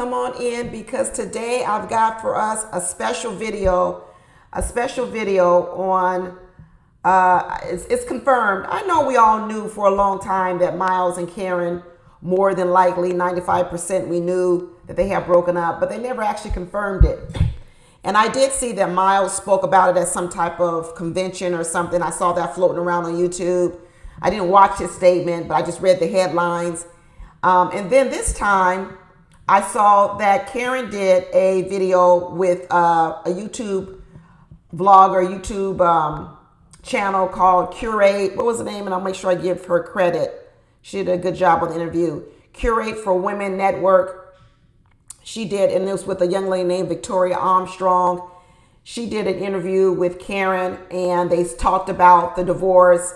come on in because today I've got for us a special video on, it's confirmed. I know we all knew for a long time that Miles and Karen, more than likely, 95% we knew that they have broken up, but they never actually confirmed it. And I did see that Miles spoke about it at some type of convention or something. I saw that floating around on YouTube. I didn't watch his statement, but I just read the headlines. And then this time, I saw that Karen did a video with a YouTube vlogger, YouTube channel called Curate. What was the name? And I'll make sure I give her credit. She did a good job on the interview. Curate for Women Network. She did, and it was with a young lady named Victoria Armstrong. She did an interview with Karen, and they talked about the divorce,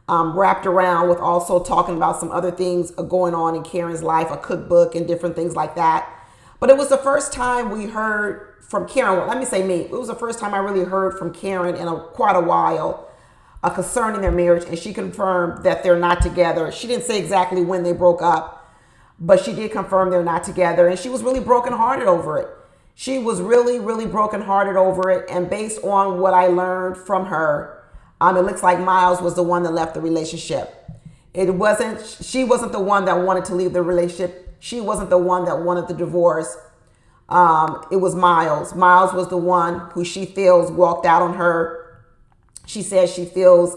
wrapped around with also talking about some other things going on in Karen's life, a cookbook and different things like that. But it was the first time we heard from Karen. Well, let me say me. It was the first time I really heard from Karen in quite a while concerning their marriage, and she confirmed that they're not together. She didn't say exactly when they broke up, but she did confirm they're not together, and she was really brokenhearted over it. She was really, really brokenhearted over it, and based on what I learned from her, it looks like Miles was the one that left the relationship. She wasn't the one that wanted to leave the relationship. She wasn't the one that wanted the divorce. It was Miles. Miles was the one who she feels walked out on her. She says she feels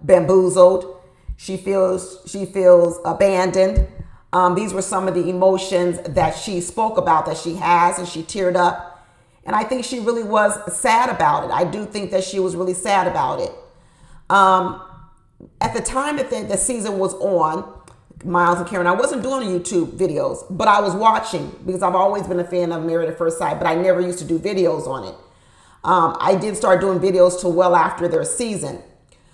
bamboozled. She feels abandoned. These were some of the emotions that she spoke about that she has, and she teared up. And I think she really was sad about it. I do think that she was really sad about it. At the time that the season was on, Miles and Karen, I wasn't doing YouTube videos, but I was watching because I've always been a fan of Married at First Sight, but I never used to do videos on it. I did start doing videos till well after their season.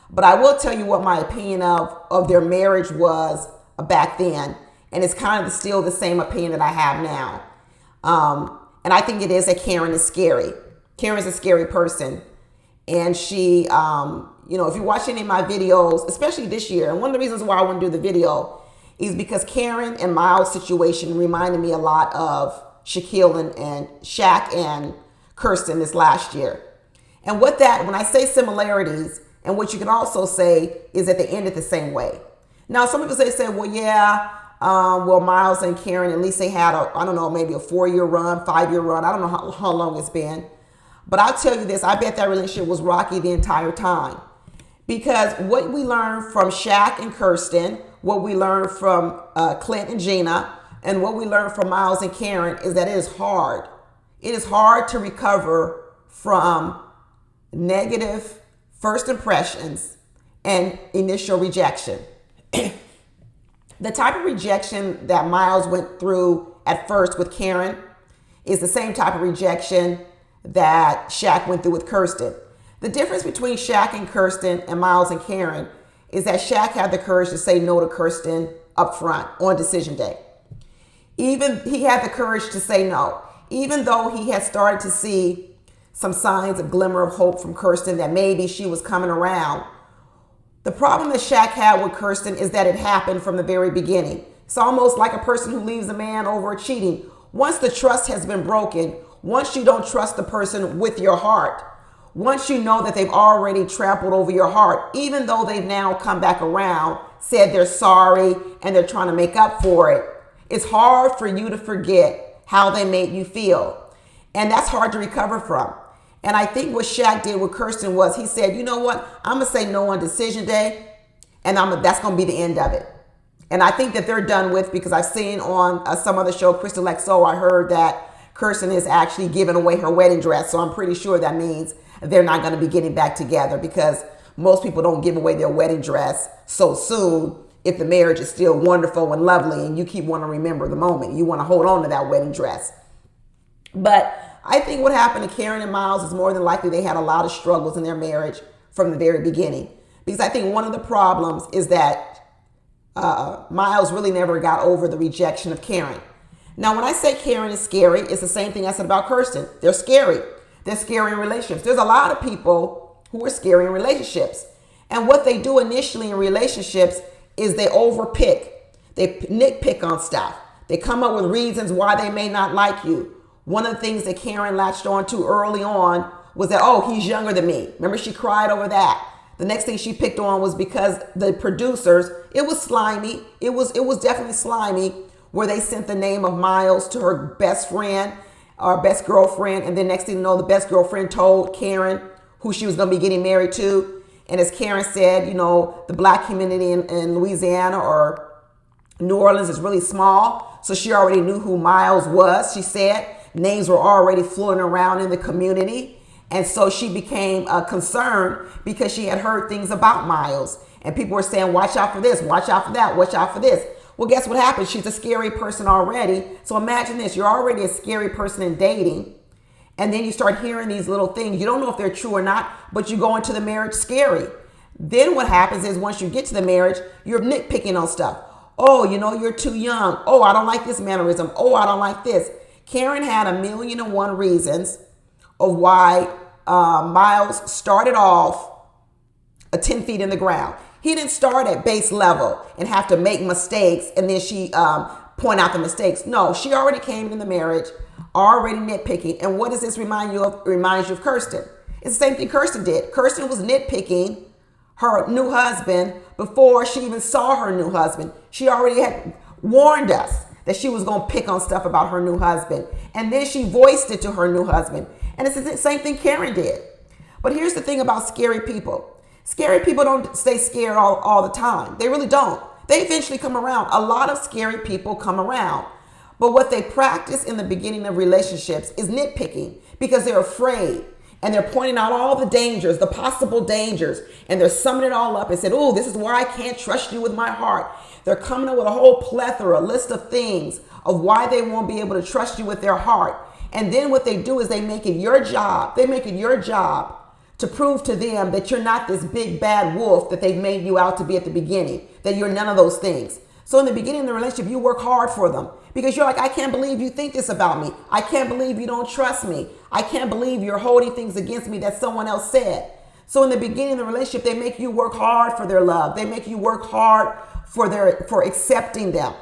But I will tell you what my opinion of their marriage was back then. And it's kind of still the same opinion that I have now. And I think it is that Karen is scary. Karen's a scary person. And she, if you watch any of my videos, especially this year, and one of the reasons why I want to do the video is because Karen and Miles' situation reminded me a lot of Shaquille and Shaq and Kirsten this last year. And when I say similarities, and what you can also say is that they ended the same way. Now, some people say, well, yeah, Miles and Karen, at least they had maybe a 4-year run, 5-year run. I don't know how long it's been. But I'll tell you this, I bet that relationship was rocky the entire time. Because what we learned from Shaq and Kirsten, what we learned from Clint and Gina, and what we learned from Miles and Karen is that it is hard. It is hard to recover from negative first impressions and initial rejection. The type of rejection that Miles went through at first with Karen is the same type of rejection that Shaq went through with Kirsten. The difference between Shaq and Kirsten and Miles and Karen is that Shaq had the courage to say no to Kirsten up front on decision day. He had the courage to say no, even though he had started to see some signs of glimmer of hope from Kirsten that maybe she was coming around. The problem that Shaq had with Kirsten is that it happened from the very beginning. It's almost like a person who leaves a man over cheating. Once the trust has been broken, once you don't trust the person with your heart, once you know that they've already trampled over your heart, even though they've now come back around, said they're sorry, and they're trying to make up for it, it's hard for you to forget how they made you feel. And that's hard to recover from. And I think what Shaq did with Kirsten was he said, you know what, I'm going to say no on decision day, and that's going to be the end of it. And I think that they're done with, because I've seen on some other show, Crystal XO, I heard that Kirsten is actually giving away her wedding dress. So I'm pretty sure that means they're not going to be getting back together, because most people don't give away their wedding dress so soon if the marriage is still wonderful and lovely and you keep wanting to remember the moment. You want to hold on to that wedding dress. But I think what happened to Karen and Miles is more than likely they had a lot of struggles in their marriage from the very beginning. Because I think one of the problems is that Miles really never got over the rejection of Karen. Now, when I say Karen is scary, it's the same thing I said about Kirsten. They're scary. They're scary in relationships. There's a lot of people who are scary in relationships. And what they do initially in relationships is they overpick. They nitpick on stuff. They come up with reasons why they may not like you. One of the things that Karen latched on to early on was that, oh, he's younger than me. Remember, she cried over that. The next thing she picked on was because the producers, it was slimy. It was definitely slimy, where they sent the name of Miles to her best friend or best girlfriend. And then next thing you know, the best girlfriend told Karen who she was going to be getting married to. And as Karen said, you know, the black community in Louisiana or New Orleans is really small. So she already knew who Miles was. She said names were already floating around in the community. And so she became concerned because she had heard things about Miles. And people were saying, watch out for this, watch out for that, watch out for this. Well, guess what happened? She's a scary person already. So imagine this. You're already a scary person in dating. And then you start hearing these little things. You don't know if they're true or not, but you go into the marriage scary. Then what happens is once you get to the marriage, you're nitpicking on stuff. Oh, you know, you're too young. Oh, I don't like this mannerism. Oh, I don't like this. Karen had 1,000,001 reasons of why Miles started off 10 feet in the ground. He didn't start at base level and have to make mistakes and then she point out the mistakes. No, she already came in the marriage already nitpicking. And what does this remind you of? It reminds you of Kirsten. It's the same thing Kirsten did. Kirsten was nitpicking her new husband before she even saw her new husband. She already had warned us that she was going to pick on stuff about her new husband. And then she voiced it to her new husband. And it's the same thing Karen did. But here's the thing about scary people. Scary people don't stay scared all the time. They really don't. They eventually come around. A lot of scary people come around. But what they practice in the beginning of relationships is nitpicking because they're afraid. And they're pointing out all the dangers, the possible dangers. And they're summing it all up and said, oh, this is why I can't trust you with my heart. They're coming up with a whole plethora, list of things of why they won't be able to trust you with their heart. And then what they do is they make it your job. They make it your job to prove to them that you're not this big bad wolf that they've made you out to be at the beginning, that you're none of those things. So in the beginning of the relationship, you work hard for them because you're like, I can't believe you think this about me. I can't believe you don't trust me. I can't believe you're holding things against me that someone else said. So in the beginning of the relationship, they make you work hard for their love. They make you work hard for accepting them.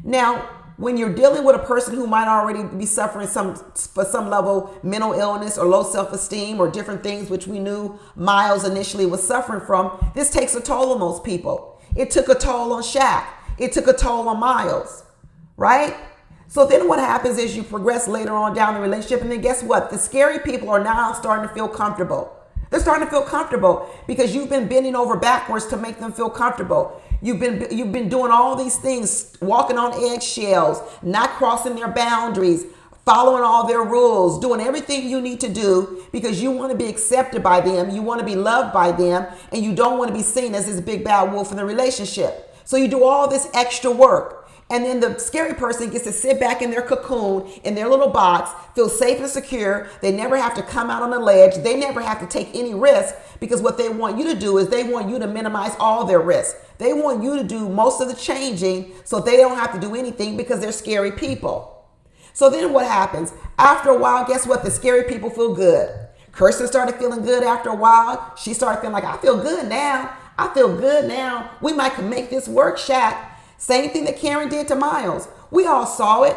Now, when you're dealing with a person who might already be suffering for some level mental illness or low self-esteem or different things, which we knew Miles initially was suffering from, this takes a toll on those people. It took a toll on Shaq. It took a toll on Miles, right? So then what happens is you progress later on down the relationship, and then guess what? The scary people are now starting to feel comfortable. They're starting to feel comfortable because you've been bending over backwards to make them feel comfortable. You've been doing all these things, walking on eggshells, not crossing their boundaries, following all their rules, doing everything you need to do because you want to be accepted by them, you want to be loved by them, and you don't want to be seen as this big bad wolf in the relationship. So you do all this extra work. And then the scary person gets to sit back in their cocoon, in their little box, feel safe and secure. They never have to come out on the ledge. They never have to take any risk because what they want you to do is they want you to minimize all their risks. They want you to do most of the changing so they don't have to do anything because they're scary people. So then what happens? After a while, guess what? The scary people feel good. Kirsten started feeling good after a while. She started feeling like, I feel good now. I feel good now. We might can make this work, Shaq. Same thing that Karen did to Miles. We all saw it.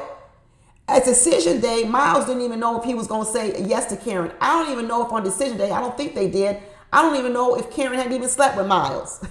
At decision day, Miles didn't even know if he was going to say yes to Karen. I don't even know if on decision day, I don't think they did. I don't even know if Karen had even slept with Miles.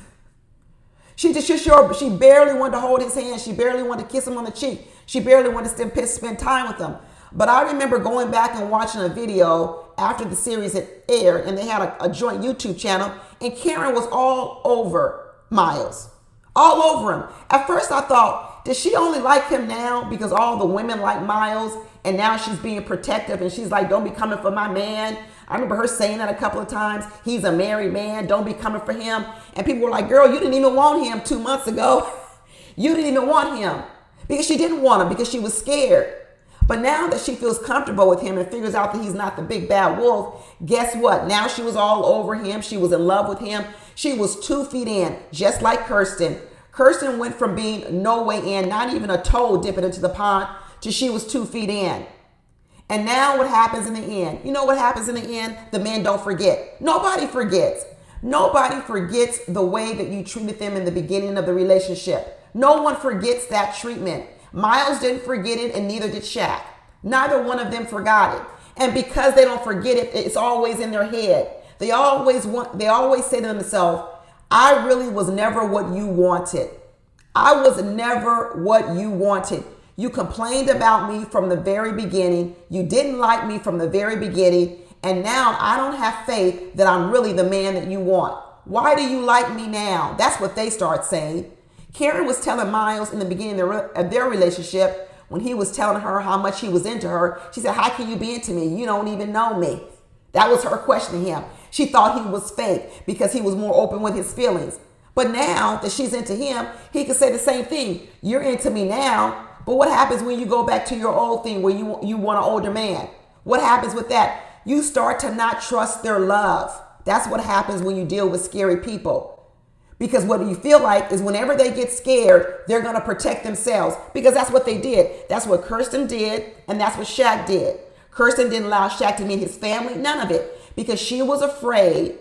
She barely wanted to hold his hand. She barely wanted to kiss him on the cheek. She barely wanted to spend time with him. But I remember going back and watching a video after the series had aired, and they had a joint YouTube channel, and Karen was all over Miles. All over him. At first I thought, does she only like him now because all the women like Miles and now she's being protective and she's like, don't be coming for my man. I remember her saying that a couple of times. He's a married man. Don't be coming for him. And people were like, girl, you didn't even want him 2 months ago. You didn't even want him because she didn't want him because she was scared. But now that she feels comfortable with him and figures out that he's not the big bad wolf, guess what? Now she was all over him. She was in love with him. She was 2 feet in, just like Kirsten. Kirsten went from being no way in, not even a toe dipping into the pond, to she was 2 feet in. And now what happens in the end? You know what happens in the end? The men don't forget. Nobody forgets. Nobody forgets the way that you treated them in the beginning of the relationship. No one forgets that treatment. Miles didn't forget it, and neither did Shaq. Neither one of them forgot it. And because they don't forget it, it's always in their head. They always say to themselves, I really was never what you wanted. I was never what you wanted. You complained about me from the very beginning. You didn't like me from the very beginning. And now I don't have faith that I'm really the man that you want. Why do you like me now? That's what they start saying. Karen was telling Miles in the beginning of their relationship, when he was telling her how much he was into her, she said, how can you be into me? You don't even know me. That was her question to him. She thought he was fake because he was more open with his feelings. But now that she's into him, he could say the same thing. You're into me now, but what happens when you go back to your old thing where you want an older man? What happens with that? You start to not trust their love. That's what happens when you deal with scary people. Because what you feel like is whenever they get scared, they're going to protect themselves. Because that's what they did. That's what Kirsten did, and that's what Shaq did. Kirsten didn't allow Shaq to meet his family, none of it. Because she was afraid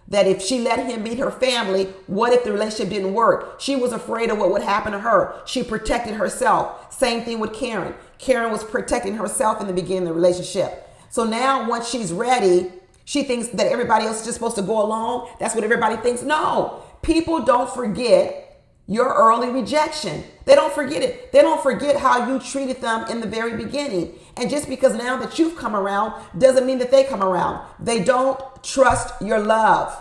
that if she let him meet her family, what if the relationship didn't work? She was afraid of what would happen to her. She protected herself. Same thing with Karen. Karen was protecting herself in the beginning of the relationship. So now once she's ready, she thinks that everybody else is just supposed to go along. That's what everybody thinks. No, people don't forget your early rejection. They don't forget it. They don't forget how you treated them in the very beginning. And just because now that you've come around doesn't mean that they come around. They don't trust your love.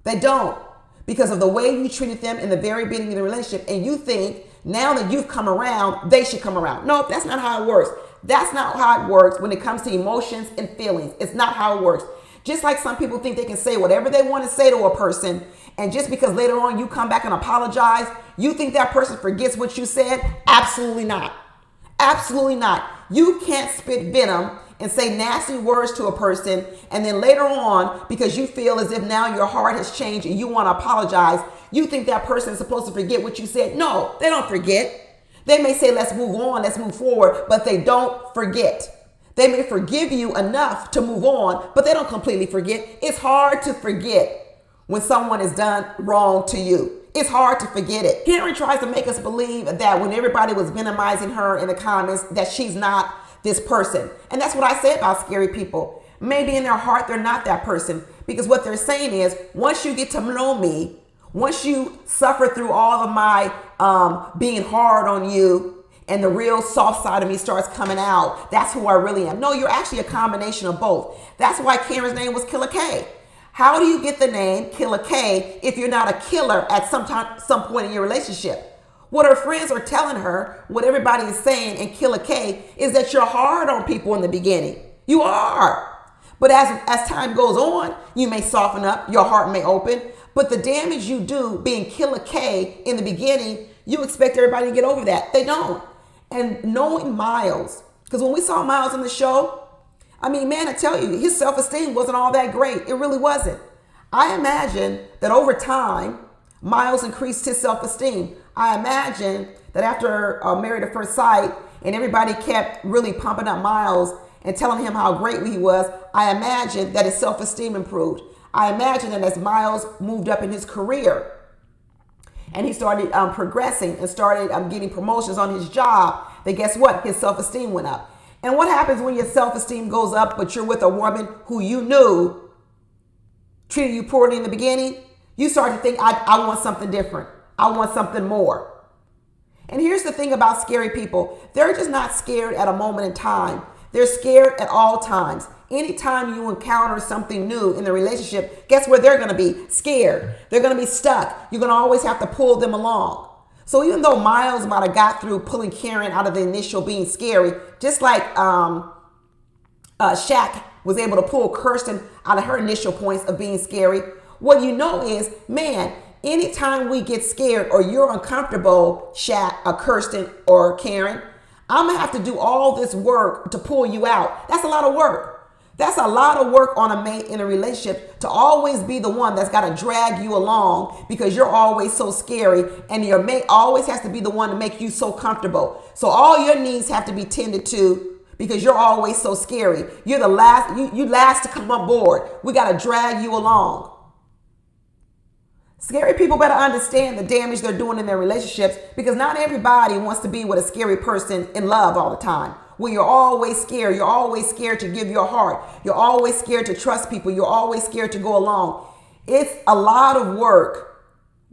They don't. Because of the way you treated them in the very beginning of the relationship. And you think now that you've come around, they should come around. No, that's not how it works. That's not how it works when it comes to emotions and feelings. It's not how it works. Just like some people think they can say whatever they want to say to a person, and just because later on you come back and apologize, you think that person forgets what you said? Absolutely not. Absolutely not. You can't spit venom and say nasty words to a person, and then later on, because you feel as if now your heart has changed and you want to apologize, you think that person is supposed to forget what you said. No, they don't forget. They may say, let's move on, let's move forward, but they don't forget. They may forgive you enough to move on, but they don't completely forget. It's hard to forget when someone has done wrong to you. It's hard to forget it. Karen tries to make us believe that when everybody was minimizing her in the comments, that she's not this person. And that's what I say about scary people. Maybe in their heart, they're not that person, because what they're saying is, once you get to know me, once you suffer through all of my being hard on you, and the real soft side of me starts coming out, that's who I really am. No, you're actually a combination of both. That's why Karen's name was Killer K. How do you get the name Killer K if you're not a killer at some point in your relationship? What her friends are telling her, what everybody is saying in Killer K, is that you're hard on people in the beginning. You are. But as time goes on, you may soften up, your heart may open. But the damage you do being Killer K in the beginning, you expect everybody to get over that. They don't. And knowing Miles, because when we saw Miles on the show, I mean, man, I tell you, his self-esteem wasn't all that great. It really wasn't. I imagine that over time, Miles increased his self-esteem. I imagine that after Married at First Sight and everybody kept really pumping up Miles and telling him how great he was, I imagine that his self-esteem improved. I imagine that as Miles moved up in his career, and he started progressing and started getting promotions on his job, then guess what? His self-esteem went up. And what happens when your self-esteem goes up, but you're with a woman who you knew treated you poorly in the beginning? You start to think, I want something different. I want something more. And here's the thing about scary people. They're just not scared at a moment in time. They're scared at all times. Anytime you encounter something new in the relationship, guess where they're going to be? Scared. They're going to be stuck. You're going to always have to pull them along. So even though Miles might have got through pulling Karen out of the initial being scary, just like Shaq was able to pull Kirsten out of her initial points of being scary, what you know is, man, anytime we get scared or you're uncomfortable, Shaq, Kirsten, or Karen, I'm going to have to do all this work to pull you out. That's a lot of work. That's a lot of work on a mate in a relationship to always be the one that's got to drag you along because you're always so scary, and your mate always has to be the one to make you so comfortable. So all your needs have to be tended to because you're always so scary. You're the last, you last to come on board. We got to drag you along. Scary people better understand the damage they're doing in their relationships, because not everybody wants to be with a scary person in love all the time. When you're always scared to give your heart. You're always scared to trust people. You're always scared to go along. It's a lot of work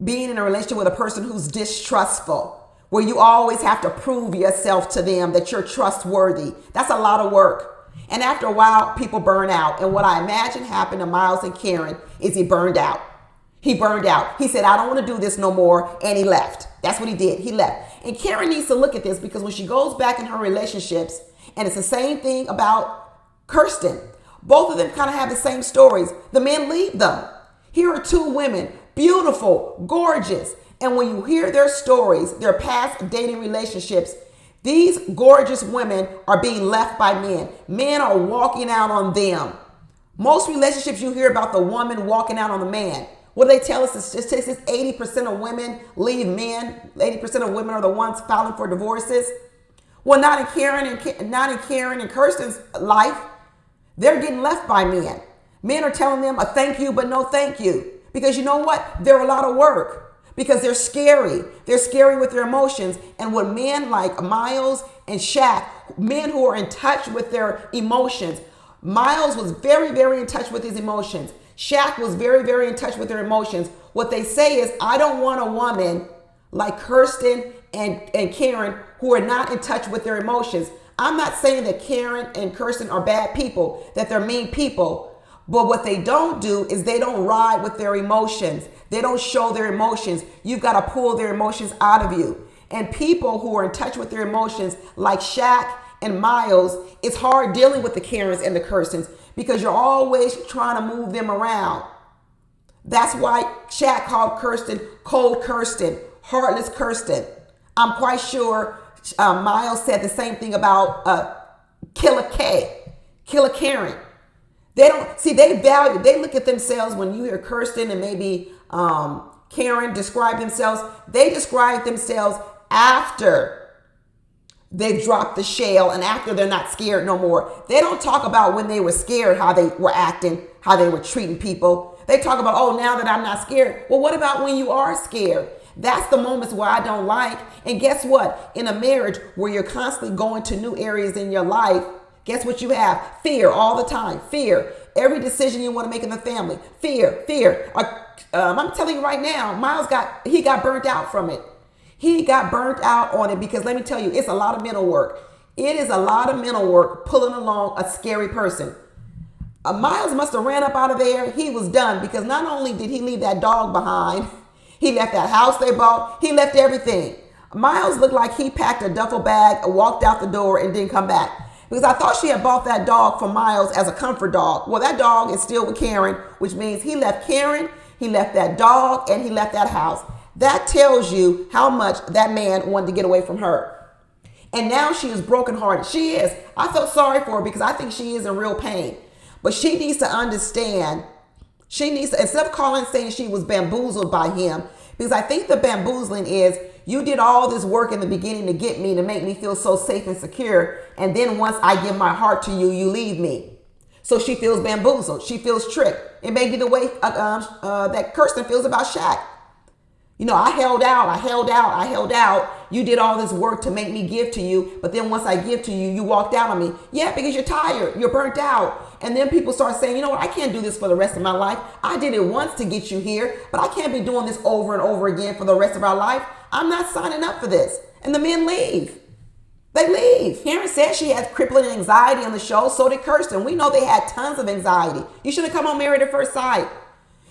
being in a relationship with a person who's distrustful, where you always have to prove yourself to them that you're trustworthy. That's a lot of work. And after a while, people burn out. And what I imagine happened to Miles and Karen is he burned out. He burned out. He said, I don't want to do this no more. And he left. That's what he did. He left. And Karen needs to look at this, because when she goes back in her relationships, and it's the same thing about Kirsten, both of them kind of have the same stories. The men leave them. Here are two women, beautiful, gorgeous. And when you hear their stories, their past dating relationships, these gorgeous women are being left by men. Men are walking out on them. Most relationships you hear about the woman walking out on the man. What do they tell us? The statistics, 80% of women leave men. 80% of women are the ones filing for divorces. Well, not in Karen and Kirsten's life. They're getting left by men. Men are telling them a thank you, but no thank you. Because you know what? They're a lot of work. Because they're scary. They're scary with their emotions. And when men like Miles and Shaq, men who are in touch with their emotions, Miles was very, very in touch with his emotions. Shaq was very, very in touch with their emotions. What they say is, I don't want a woman like Kirsten and Karen who are not in touch with their emotions. I'm not saying that Karen and Kirsten are bad people, that they're mean people. But what they don't do is they don't ride with their emotions. They don't show their emotions. You've got to pull their emotions out of you. And people who are in touch with their emotions, like Shaq and Miles, it's hard dealing with the Karens and the Kirstens, because you're always trying to move them around. That's why Shaq called Kirsten Cold Kirsten, Heartless Kirsten. I'm quite sure Miles said the same thing about Killer Karen. They look at themselves, when you hear Kirsten and maybe Karen describe themselves, they describe themselves after they've dropped the shell and after they're not scared no more. They don't talk about when they were scared, how they were acting, how they were treating people. They talk about, oh, now that I'm not scared. Well, what about when you are scared? That's the moments where I don't like. And guess what? In a marriage where you're constantly going to new areas in your life, guess what you have? Fear all the time. Fear. Every decision you want to make in the family. Fear. I'm telling you right now, Miles got burnt out from it. He got burnt out on it, because let me tell you, it's a lot of mental work. It is a lot of mental work pulling along a scary person. Miles must have ran up out of there. He was done, because not only did he leave that dog behind, he left that house they bought. He left everything. Miles looked like he packed a duffel bag, walked out the door, and didn't come back. Because I thought she had bought that dog for Miles as a comfort dog. Well, that dog is still with Karen, which means he left Karen, he left that dog, and he left that house. That tells you how much that man wanted to get away from her. And now she is brokenhearted. She is. I felt sorry for her, because I think she is in real pain. But she needs to understand, instead of calling saying she was bamboozled by him, because I think the bamboozling is, you did all this work in the beginning to get me, to make me feel so safe and secure. And then once I give my heart to you, you leave me. So she feels bamboozled. She feels tricked. It may be the way that Kirsten feels about Shaq. You know, I held out. You did all this work to make me give to you. But then once I give to you, you walked out on me. Yeah, because you're tired. You're burnt out. And then people start saying, you know what? I can't do this for the rest of my life. I did it once to get you here, but I can't be doing this over and over again for the rest of our life. I'm not signing up for this. And the men leave. They leave. Karen said she had crippling anxiety on the show. So did Kirsten. We know they had tons of anxiety. You should have come on Married at First Sight.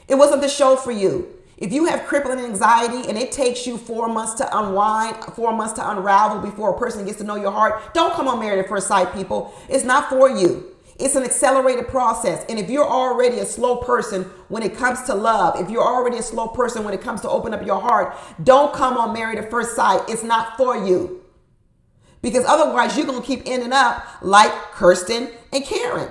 It wasn't the show for you. If you have crippling anxiety and it takes you 4 months to unwind, 4 months to unravel before a person gets to know your heart, don't come on Married at First Sight, people. It's not for you. It's an accelerated process. And if you're already a slow person when it comes to love, if you're already a slow person when it comes to open up your heart, don't come on Married at First Sight. It's not for you. Because otherwise you're going to keep ending up like Kirsten and Karen.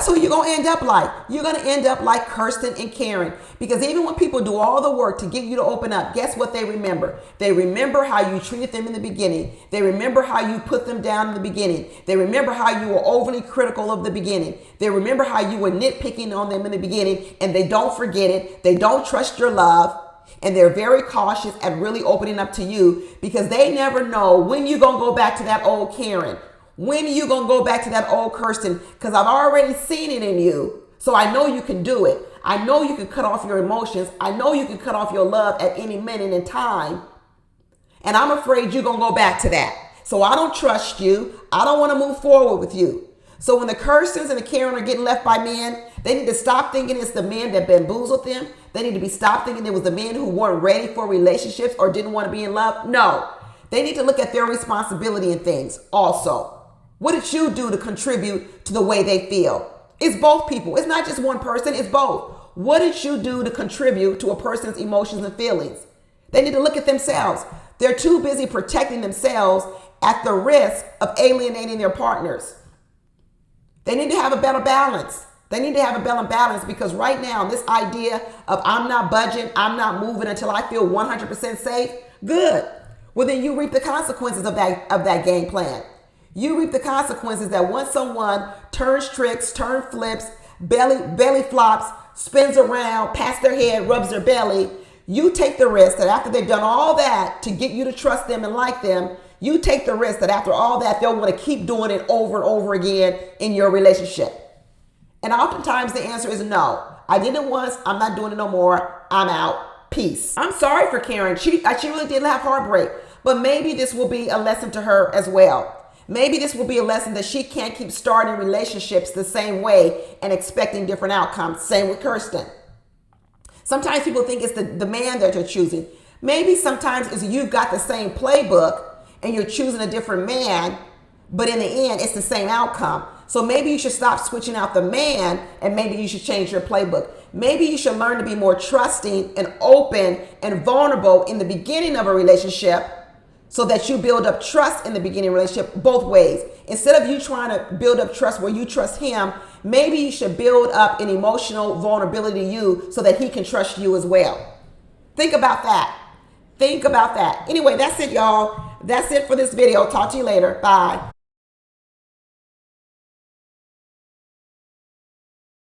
That's who you're going to end up like. You're going to end up like Kirsten and Karen. Because even when people do all the work to get you to open up, guess what they remember? They remember how you treated them in the beginning. They remember how you put them down in the beginning. They remember how you were overly critical of the beginning. They remember how you were nitpicking on them in the beginning, and they don't forget it. They don't trust your love. And they're very cautious at really opening up to you because they never know when you're going to go back to that old Karen. When are you going to go back to that old Kirsten? Because I've already seen it in you. So I know you can do it. I know you can cut off your emotions. I know you can cut off your love at any minute in time. And I'm afraid you're going to go back to that. So I don't trust you. I don't want to move forward with you. So when the Kirstens and the Karen are getting left by men, they need to stop thinking it's the men that bamboozled them. They need to stop thinking it was the men who weren't ready for relationships or didn't want to be in love. No, they need to look at their responsibility in things also. What did you do to contribute to the way they feel? It's both people. It's not just one person. It's both. What did you do to contribute to a person's emotions and feelings? They need to look at themselves. They're too busy protecting themselves at the risk of alienating their partners. They need to have a better balance. They need to have a better balance because right now, this idea of I'm not budging, I'm not moving until I feel 100% safe, good. Well, then you reap the consequences of that game plan. You reap the consequences that once someone turns tricks, turns flips, belly flops, spins around, pats their head, rubs their belly, you take the risk that after they've done all that to get you to trust them and like them, you take the risk that after all that, they'll want to keep doing it over and over again in your relationship. And oftentimes the answer is no. I did it once. I'm not doing it no more. I'm out. Peace. I'm sorry for Karen. She really did have heartbreak. But maybe this will be a lesson to her as well. Maybe this will be a lesson that she can't keep starting relationships the same way and expecting different outcomes. Same with Kirsten. Sometimes people think it's the man that you're choosing. Maybe sometimes it's you've got the same playbook and you're choosing a different man, but in the end, it's the same outcome. So maybe you should stop switching out the man and maybe you should change your playbook. Maybe you should learn to be more trusting and open and vulnerable in the beginning of a relationship so that you build up trust in the beginning relationship both ways. Instead of you trying to build up trust where you trust him, maybe you should build up an emotional vulnerability to you so that he can trust you as well. Think about that. Think about that. Anyway, that's it, y'all. That's it for this video. Talk to you later. Bye.